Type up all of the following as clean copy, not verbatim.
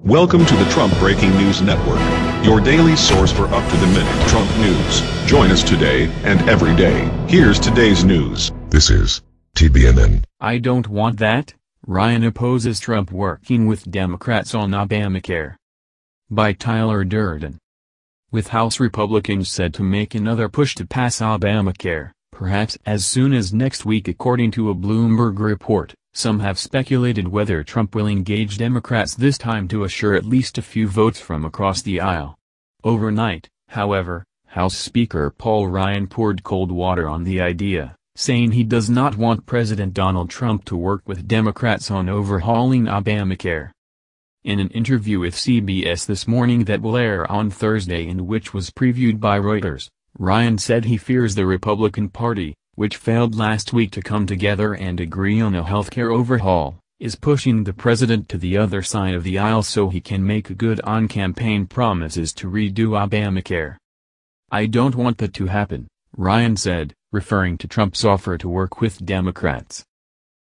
Welcome to the Trump Breaking News Network, your daily source for up-to-the-minute Trump news. Join us today and every day. Here's today's news. This is TBNN. I don't want that. Ryan opposes Trump working with Democrats on Obamacare. By Tyler Durden. With House Republicans said to make another push to pass Obamacare, perhaps as soon as next week according to a Bloomberg report, some have speculated whether Trump will engage Democrats this time to assure at least a few votes from across the aisle. Overnight, however, House Speaker Paul Ryan poured cold water on the idea, saying he does not want President Donald Trump to work with Democrats on overhauling Obamacare. In an interview with CBS This Morning that will air on Thursday and which was previewed by Reuters, Ryan said he fears the Republican Party, which failed last week to come together and agree on a healthcare overhaul, is pushing the president to the other side of the aisle so he can make good on campaign promises to redo Obamacare. "I don't want that to happen," Ryan said, referring to Trump's offer to work with Democrats.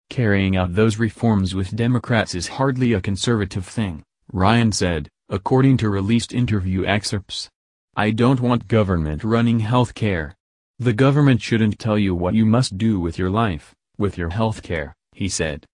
"Carrying out those reforms with Democrats is hardly a conservative thing," Ryan said, according to released interview excerpts. "I don't want government running health care. The government shouldn't tell you what you must do with your life, with your health care," he said.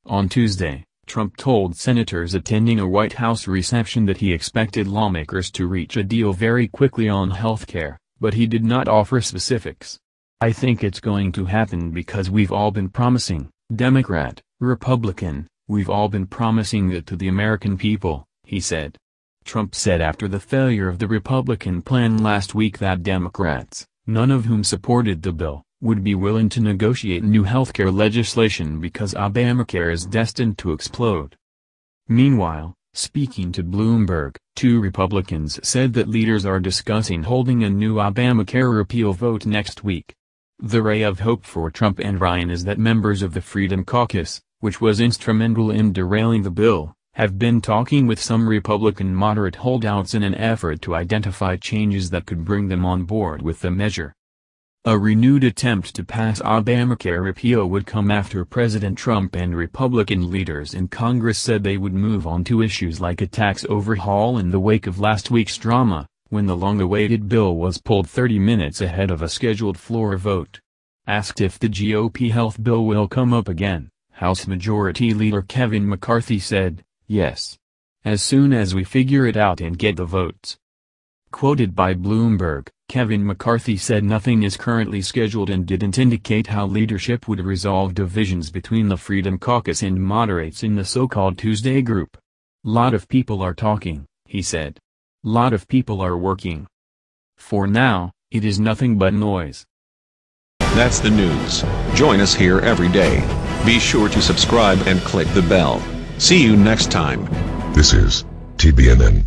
On Tuesday, Trump told senators attending a White House reception that he expected lawmakers to reach a deal very quickly on health care, but he did not offer specifics. "I think it's going to happen because we've all been promising, Democrat, Republican, we've all been promising that to the American people," he said. Trump said after the failure of the Republican plan last week that Democrats, none of whom supported the bill, would be willing to negotiate new healthcare legislation because Obamacare is destined to explode. Meanwhile, speaking to Bloomberg, two Republicans said that leaders are discussing holding a new Obamacare repeal vote next week. The ray of hope for Trump and Ryan is that members of the Freedom Caucus, which was instrumental in derailing the bill, have been talking with some Republican moderate holdouts in an effort to identify changes that could bring them on board with the measure. A renewed attempt to pass Obamacare repeal would come after President Trump and Republican leaders in Congress said they would move on to issues like a tax overhaul in the wake of last week's drama, when the long-awaited bill was pulled 30 minutes ahead of a scheduled floor vote. Asked if the GOP health bill will come up again, House Majority Leader Kevin McCarthy said, "Yes. As soon as we figure it out and get the votes." Quoted by Bloomberg, Kevin McCarthy said nothing is currently scheduled and didn't indicate how leadership would resolve divisions between the Freedom Caucus and moderates in the so-called Tuesday group. "Lot of people are talking," he said. "Lot of people are working. For now, it is nothing but noise." That's the news. Join us here every day. Be sure to subscribe and click the bell. See you next time. This is TBNN.